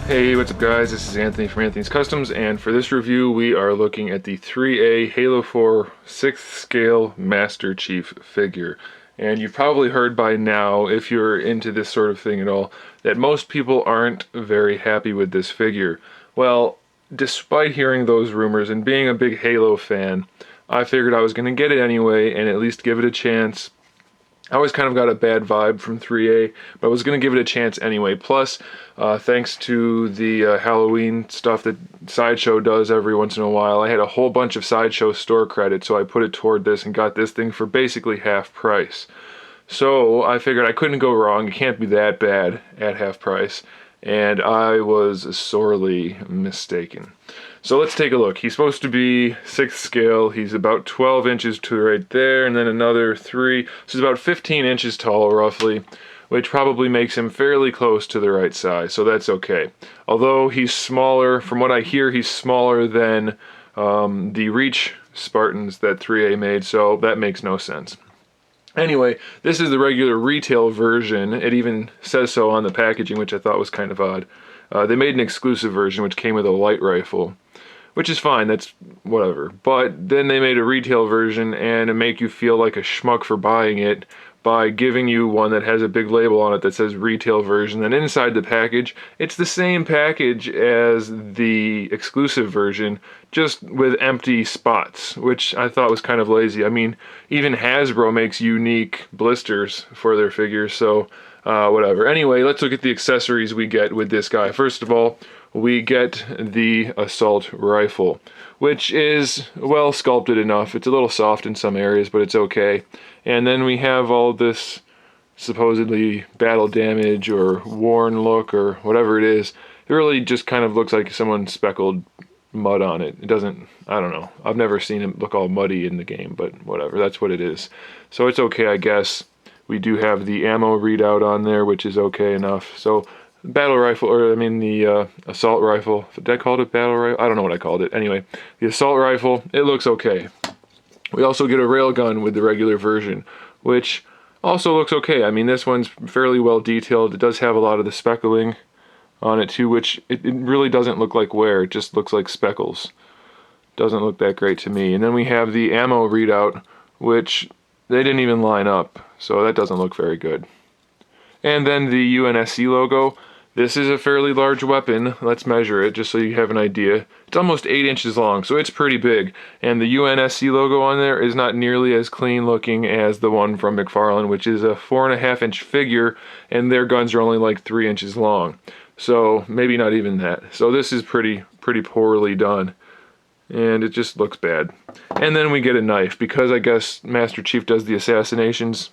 Hey, what's up guys? This is Anthony from Anthony's Customs, and for this review we are looking at the 3A Halo 4 6th scale Master Chief figure. And you've probably heard by now, if you're into this sort of thing at all, that most people aren't very happy with this figure. Well, despite hearing those rumors and being a big Halo fan, I figured I was going to get it anyway and at least give it a chance. I always kind of got a bad vibe from 3A, but I was going to give it a chance anyway. Plus, thanks to the Halloween stuff that Sideshow does every once in a while, I had a whole bunch of Sideshow store credit, so I put it toward this and got this thing for basically half price. So I figured I couldn't go wrong. It can't be that bad at half price, and I was sorely mistaken. So let's take a look. He's supposed to be 6th scale. He's about 12 inches to right there, and then another 3. So he's about 15 inches tall, roughly, which probably makes him fairly close to the right size, so that's okay. Although he's smaller, from what I hear, he's smaller than the Reach Spartans that 3A made, so that makes no sense. Anyway, this is the regular retail version. It even says so on the packaging, which I thought was kind of odd. They made an exclusive version, which came with a light rifle, which is fine, that's whatever. But then they made a retail version and make you feel like a schmuck for buying it by giving you one that has a big label on it that says retail version. And inside the package, it's the same package as the exclusive version, just with empty spots, which I thought was kind of lazy. I mean, even Hasbro makes unique blisters for their figures, so whatever. Anyway, let's look at the accessories we get with this guy. First of all, we get the assault rifle, which is well sculpted enough. It's a little soft in some areas, but it's okay. And then we have all this supposedly battle damage or worn look or whatever it is. It really just kind of looks like someone speckled mud on it. It doesn't, I don't know. I've never seen it look all muddy in the game, but whatever. That's what it is. So it's okay, I guess. We do have the ammo readout on there, which is okay enough. So battle rifle, or I mean the assault rifle. Did I call it battle rifle? I don't know what I called it. Anyway, the assault rifle, it looks okay. We also get a railgun with the regular version, which also looks okay. I mean, this one's fairly well detailed. It does have a lot of the speckling on it too, which it really doesn't look like wear. It just looks like speckles. Doesn't look that great to me. And then we have the ammo readout, which they didn't even line up, so that doesn't look very good. And then the UNSC logo. This is a fairly large weapon. Let's measure it just so you have an idea. It's almost 8 inches long, so it's pretty big. And the UNSC logo on there is not nearly as clean looking as the one from McFarlane, which is a 4.5 inch figure, and their guns are only like 3 inches long. So maybe not even that. So this is pretty poorly done. And it just looks bad. And then we get a knife, because I guess Master Chief does the assassinations.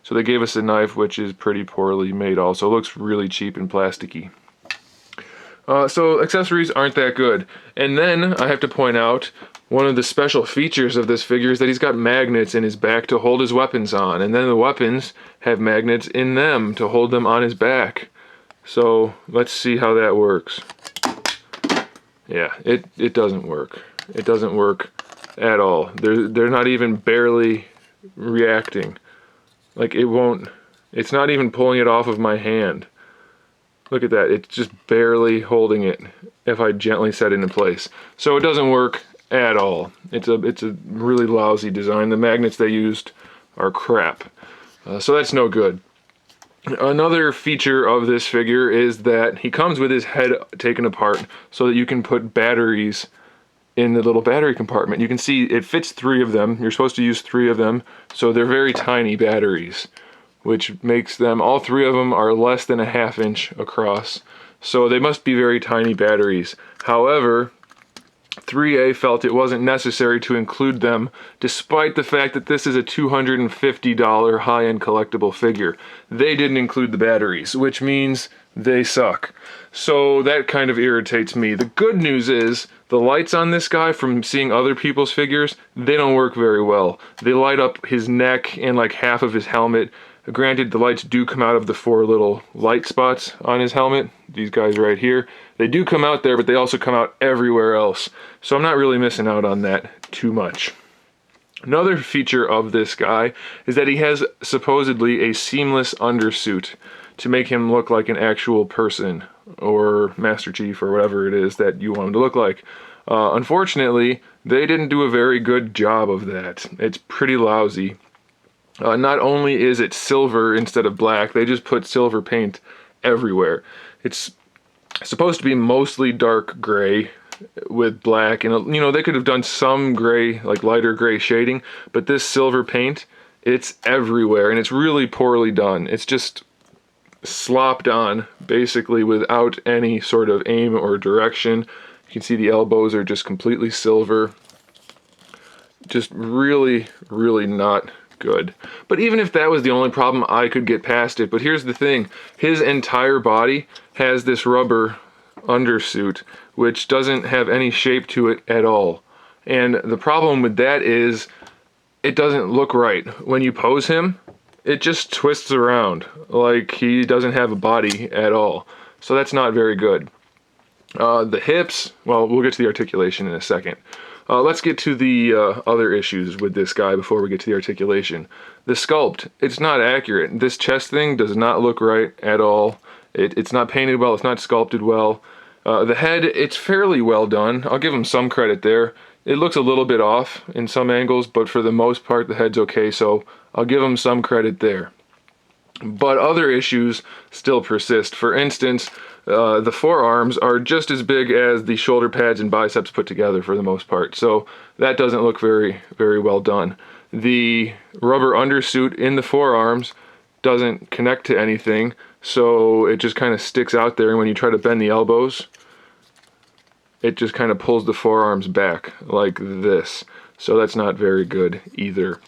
So they gave us a knife, which is pretty poorly made also. It looks really cheap and plasticky. So accessories aren't that good. And then I have to point out, one of the special features of this figure is that he's got magnets in his back to hold his weapons on. And then the weapons have magnets in them to hold them on his back. So let's see how that works. Yeah, it doesn't work. It doesn't work at all. They're not even barely reacting. Like it won't, it's not even pulling it off of my hand. Look at that, it's just barely holding it if I gently set it in place. So it doesn't work at all. It's a really lousy design. The magnets they used are crap. So that's no good. Another feature of this figure is that he comes with his head taken apart so that you can put batteries in the little battery compartment. You can see it fits 3 of them. You're supposed to use 3 of them, so they're very tiny batteries, which makes them, all 3 of them are less than a 1/2 inch across, so they must be very tiny batteries. However, 3A felt it wasn't necessary to include them, despite the fact that this is a $250 high-end collectible figure. They didn't include the batteries, which means they suck. So that kind of irritates me. The good news is, the lights on this guy, from seeing other people's figures, they don't work very well. They light up his neck and like half of his helmet. Granted, the lights do come out of the 4 little light spots on his helmet. These guys right here. They do come out there, but they also come out everywhere else. So I'm not really missing out on that too much. Another feature of this guy is that he has supposedly a seamless undersuit to make him look like an actual person. or Master Chief or whatever it is that you want him to look like. Unfortunately, they didn't do a very good job of that. It's pretty lousy. Not only is it silver instead of black, they just put silver paint everywhere. It's supposed to be mostly dark gray with black, and you know, they could have done some gray, like lighter gray shading, but this silver paint, it's everywhere, and it's really poorly done. It's just slopped on basically without any sort of aim or direction. You can see the elbows are just completely silver. Just really, really not good. But even if that was the only problem, I could get past it. But here's the thing, his entire body has this rubber undersuit which doesn't have any shape to it at all. And the problem with that is it doesn't look right. When you pose him, it just twists around like he doesn't have a body at all. So that's not very good. The hips, well, we'll get to the articulation in a second. Let's get to the other issues with this guy before we get to the articulation. The sculpt, it's not accurate. This chest thing does not look right at all. It's not painted well, it's not sculpted well. The head, it's fairly well done. I'll give him some credit there. It looks a little bit off in some angles, but for the most part the head's okay, so I'll give him some credit there. But other issues still persist. For instance, the forearms are just as big as the shoulder pads and biceps put together for the most part, so that doesn't look very, very well done. The rubber undersuit in the forearms doesn't connect to anything, so it just kind of sticks out there, and when you try to bend the elbows, it just kind of pulls the forearms back like this. So that's not very good either.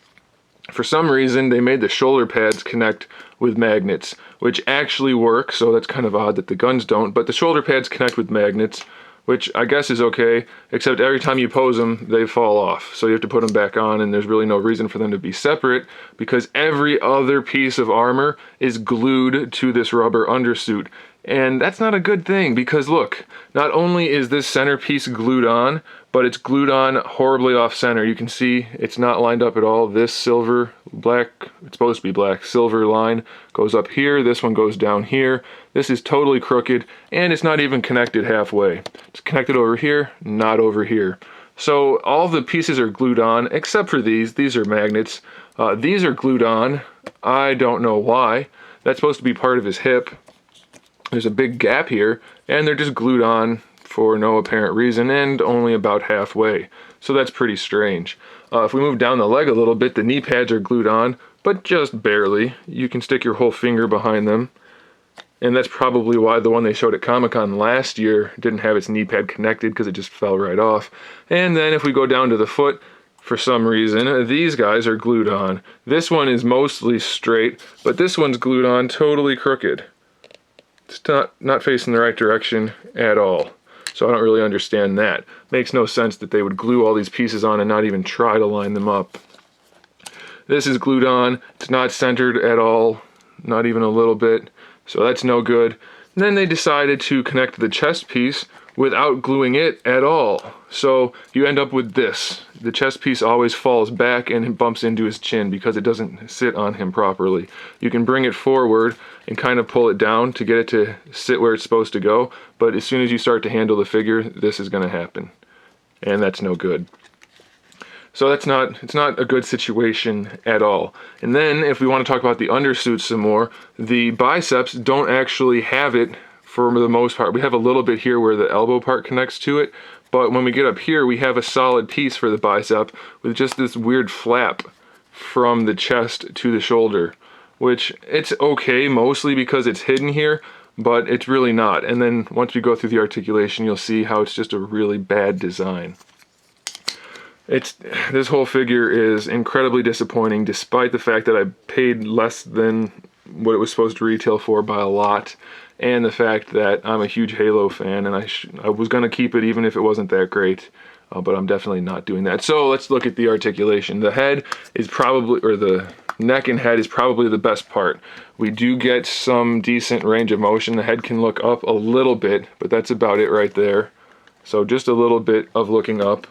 For some reason, they made the shoulder pads connect with magnets, which actually work, so that's kind of odd that the guns don't, but the shoulder pads connect with magnets, which I guess is okay, except every time you pose them, they fall off. So you have to put them back on, and there's really no reason for them to be separate, because every other piece of armor is glued to this rubber undersuit. And that's not a good thing, because look, not only is this centerpiece glued on, but it's glued on horribly off center. You can see it's not lined up at all. This silver, black, it's supposed to be black, silver line goes up here, this one goes down here. This is totally crooked, and it's not even connected halfway. It's connected over here, not over here. So all the pieces are glued on, except for these are magnets. These are glued on, I don't know why. That's supposed to be part of his hip. There's a big gap here, and they're just glued on for no apparent reason, and only about halfway. So that's pretty strange. If we move down the leg a little bit, the knee pads are glued on, but just barely. You can stick your whole finger behind them. And that's probably why the one they showed at Comic-Con last year didn't have its knee pad connected, because it just fell right off. And then if we go down to the foot, for some reason, these guys are glued on. This one is mostly straight, but this one's glued on totally crooked. It's not facing the right direction at all. So I don't really understand that. Makes no sense that they would glue all these pieces on and not even try to line them up. This is glued on. It's not centered at all, not even a little bit. So that's no good. And then they decided to connect the chest piece without gluing it at all. So you end up with this. The chest piece always falls back and bumps into his chin because it doesn't sit on him properly. You can bring it forward and kind of pull it down to get it to sit where it's supposed to go, but as soon as you start to handle the figure, this is going to happen. And that's no good. So it's not a good situation at all. And then if we want to talk about the undersuit some more, the biceps don't actually have it for the most part. We have a little bit here where the elbow part connects to it, but when we get up here, we have a solid piece for the bicep with just this weird flap from the chest to the shoulder, which it's okay mostly because it's hidden here, but it's really not. And then once we go through the articulation, you'll see how it's just a really bad design. This whole figure is incredibly disappointing, despite the fact that I paid less than what it was supposed to retail for by a lot, and the fact that I'm a huge Halo fan, and I was going to keep it even if it wasn't that great, but I'm definitely not doing that. So let's look at the articulation. The head is probably, or the neck and head is probably the best part. We do get some decent range of motion. The head can look up a little bit, but that's about it right there. So just a little bit of looking up.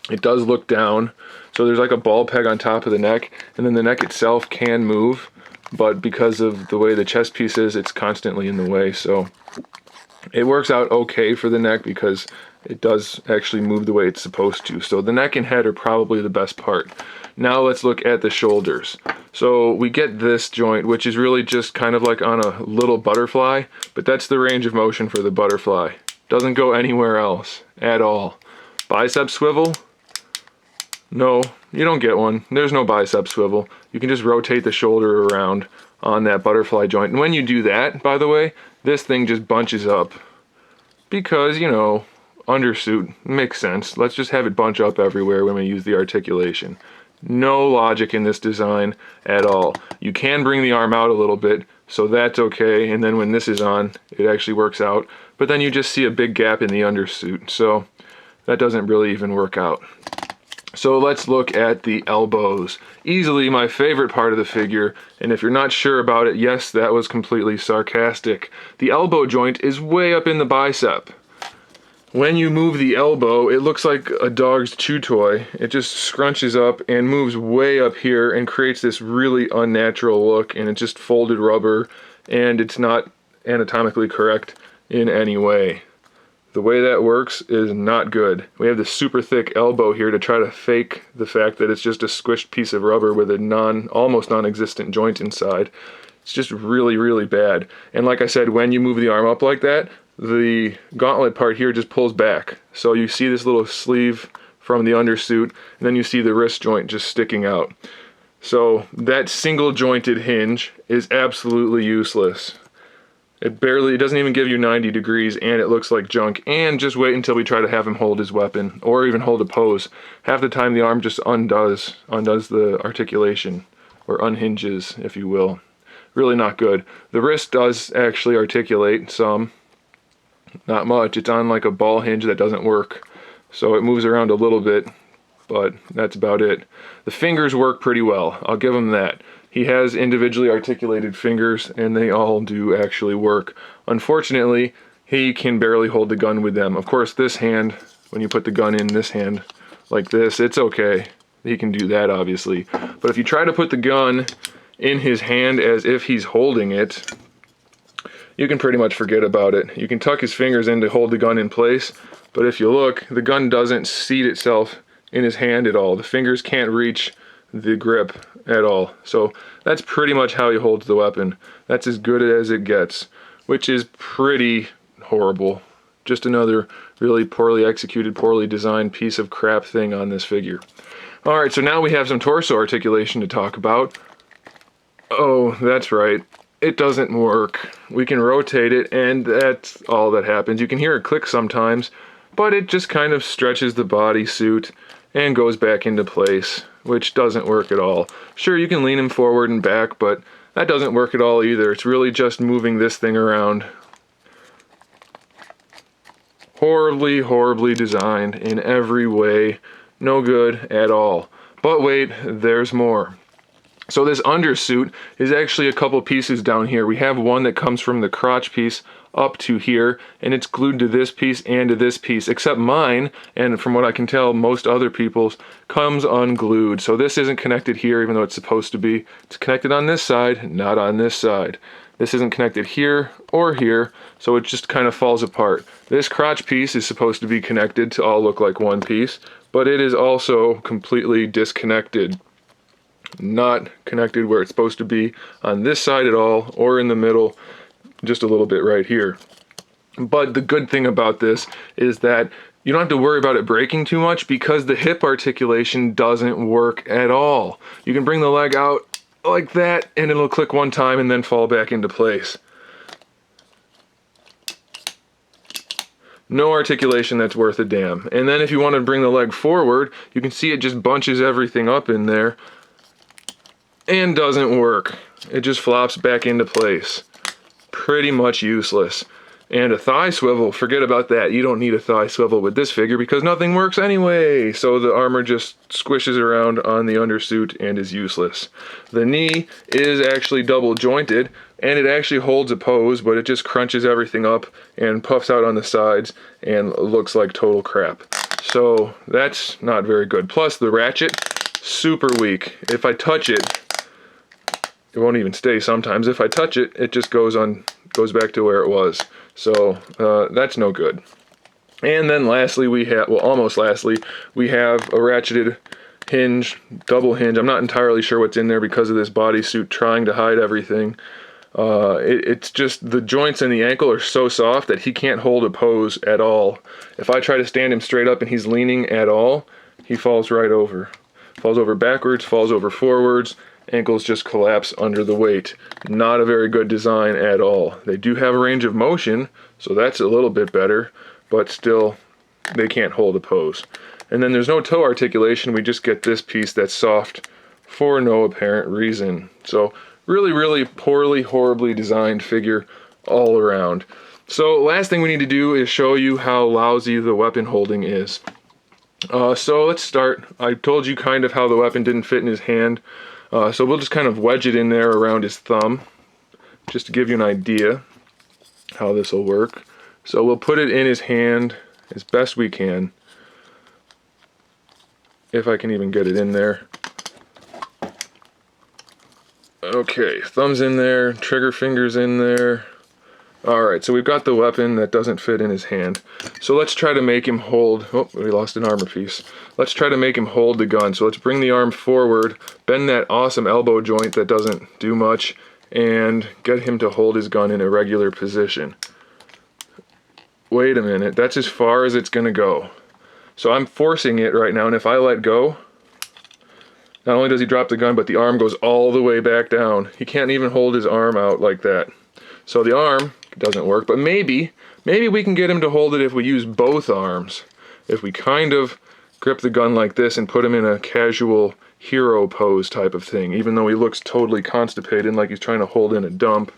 It does look down, so there's like a ball peg on top of the neck, and then the neck itself can move, but because of the way the chest piece is, it's constantly in the way, so It works out okay for the neck because it does actually move the way it's supposed to. So the neck and head are probably the best part. Now let's look at the shoulders. So we get this joint, which is really just kind of like on a little butterfly, but that's the range of motion for the butterfly. Doesn't go anywhere else at all. Bicep swivel? No, you don't get one. There's no bicep swivel. You can just rotate the shoulder around on that butterfly joint. And when you do that, by the way, this thing just bunches up. Because, you know, undersuit makes sense. Let's just have it bunch up everywhere when we use the articulation. No logic in this design at all. You can bring the arm out a little bit, so that's okay. And then when this is on, it actually works out. But then you just see a big gap in the undersuit. So that doesn't really even work out. So let's look at the elbows. Easily my favorite part of the figure, and if you're not sure about it, yes, that was completely sarcastic. The elbow joint is way up in the bicep. When you move the elbow, it looks like a dog's chew toy. It just scrunches up and moves way up here and creates this really unnatural look, and it's just folded rubber, and it's not anatomically correct in any way. The way that works is not good. We have this super thick elbow here to try to fake the fact that it's just a squished piece of rubber with a almost non-existent joint inside. It's just really, really bad. And like I said, when you move the arm up like that, the gauntlet part here just pulls back. So you see this little sleeve from the undersuit, and then you see the wrist joint just sticking out. So that single jointed hinge is absolutely useless. It doesn't even give you 90 degrees, and it looks like junk. And just wait until we try to have him hold his weapon, or even hold a pose. Half the time the arm just undoes the articulation, or unhinges, if you will. Really not good. The wrist does actually articulate some. Not much. It's on like a ball hinge that doesn't work. So it moves around a little bit, but that's about it. The fingers work pretty well. I'll give him that. He has individually articulated fingers, and they all do actually work. Unfortunately, he can barely hold the gun with them. Of course, this hand, when you put the gun in this hand like this, it's okay. He can do that, obviously. But if you try to put the gun in his hand as if he's holding it, you can pretty much forget about it. You can tuck his fingers in to hold the gun in place, but if you look, the gun doesn't seat itself in his hand at all. The fingers can't reach the grip at all. So that's pretty much how he holds the weapon. That's as good as it gets, which is pretty horrible. Just another really poorly executed, poorly designed piece of crap thing on this figure. Alright, so now we have some torso articulation to talk about. Oh, that's right. It doesn't work. We can rotate it, and that's all that happens. You can hear it click sometimes, but it just kind of stretches the bodysuit and goes back into place, which doesn't work at all. Sure, you can lean him forward and back, but that doesn't work at all either. It's really just moving this thing around. Horribly, horribly designed in every way. No good at all. But wait, there's more. So this undersuit is actually a couple pieces down here. We have one that comes from the crotch piece up to here, and it's glued to this piece and to this piece, except mine, and from what I can tell, most other people's, comes unglued. So this isn't connected here, even though it's supposed to be. It's connected on this side, not on this side. This isn't connected here or here, so it just kind of falls apart. This crotch piece is supposed to be connected to all look like one piece, but it is also completely disconnected. Not connected where it's supposed to be on this side at all, or in the middle, just a little bit right here. But the good thing about this is that you don't have to worry about it breaking too much, because the hip articulation doesn't work at all. You can bring the leg out like that, and it'll click one time and then fall back into place. No articulation that's worth a damn. And then if you want to bring the leg forward, you can see it just bunches everything up in there and doesn't work. It just flops back into place. Pretty much useless. And a thigh swivel, forget about that. You don't need a thigh swivel with this figure because nothing works anyway. So the armor just squishes around on the undersuit and is useless. The knee is actually double jointed, and it actually holds a pose, but it just crunches everything up and puffs out on the sides and looks like total crap. So that's not very good. Plus the ratchet, super weak. If I touch it, it won't even stay sometimes. If I touch it, it just goes back to where it was. So that's no good. And then lastly, we have, well, almost lastly, we have a ratcheted hinge, double hinge. I'm not entirely sure what's in there because of this bodysuit trying to hide everything. It's just the joints in the ankle are so soft that he can't hold a pose at all. If I try to stand him straight up and he's leaning at all, he falls right over. Falls over backwards, falls over forwards, ankles just collapse under the weight. Not a very good design at all. They do have a range of motion, so that's a little bit better, but still, they can't hold a pose. And then there's no toe articulation, we just get this piece that's soft for no apparent reason. So really, really poorly, horribly designed figure all around. So last thing we need to do is show you how lousy the weapon holding is. So let's start. I told you kind of how the weapon didn't fit in his hand. So we'll just kind of wedge it in there around his thumb, just to give you an idea how this will work. So we'll put it in his hand as best we can, if I can even get it in there. Okay, thumb's in there, trigger finger's in there. Alright, so we've got the weapon that doesn't fit in his hand. So let's try to make him hold, oh, we lost an armor piece. Let's try to make him hold the gun. So let's bring the arm forward, bend that awesome elbow joint that doesn't do much, and get him to hold his gun in a regular position. Wait a minute, that's as far as it's gonna go. So I'm forcing it right now, and if I let go, not only does he drop the gun, but the arm goes all the way back down. He can't even hold his arm out like that. So the arm doesn't work, but maybe we can get him to hold it if we use both arms. If we kind of grip the gun like this and put him in a casual hero pose type of thing, even though he looks totally constipated, like he's trying to hold in a dump.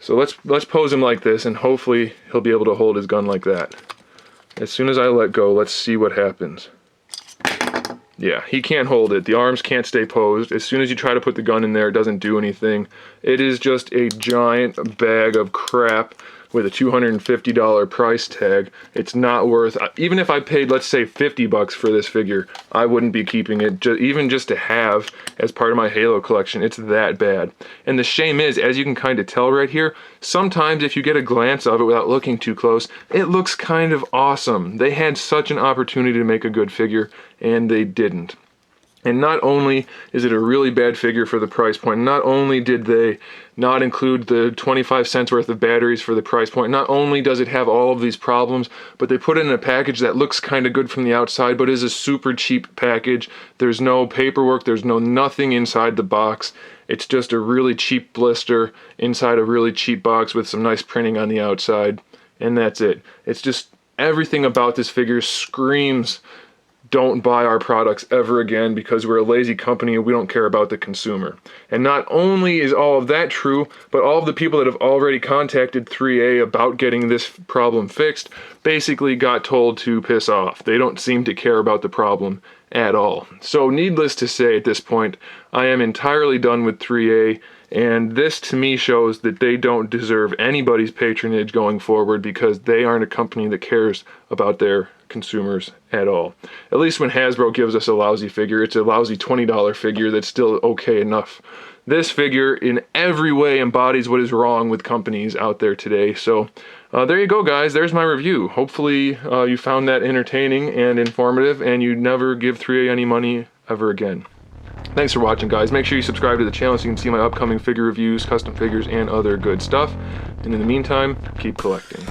So let's pose him like this, and hopefully he'll be able to hold his gun like that. As soon as I let go, let's see what happens. Yeah, he can't hold it. The arms can't stay posed. As soon as you try to put the gun in there, it doesn't do anything. It is just a giant bag of crap with a $250 price tag. It's not worth, even if I paid, let's say, 50 bucks for this figure, I wouldn't be keeping it, even just to have as part of my Halo collection. It's that bad. And the shame is, as you can kind of tell right here, sometimes if you get a glance of it without looking too close, it looks kind of awesome. They had such an opportunity to make a good figure, and they didn't. And not only is it a really bad figure for the price point, not only did they not include the 25 cents worth of batteries for the price point, not only does it have all of these problems, but they put it in a package that looks kind of good from the outside, but is a super cheap package. There's no paperwork, there's nothing inside the box. It's just a really cheap blister inside a really cheap box with some nice printing on the outside, and that's it. It's just, everything about this figure screams, don't buy our products ever again, because we're a lazy company and we don't care about the consumer. And not only is all of that true, but all of the people that have already contacted 3A about getting this problem fixed basically got told to piss off. They don't seem to care about the problem at all. So needless to say, at this point, I am entirely done with 3A, and this to me shows that they don't deserve anybody's patronage going forward, because they aren't a company that cares about their consumers at all. At least when Hasbro gives us a lousy figure, it's a lousy $20 figure that's still okay enough. This figure in every way embodies what is wrong with companies out there today. So there you go, guys. There's my review. Hopefully you found that entertaining and informative, and you never give 3A any money ever again. Thanks for watching, guys. Make sure you subscribe to the channel so you can see my upcoming figure reviews, custom figures, and other good stuff. And in the meantime, keep collecting.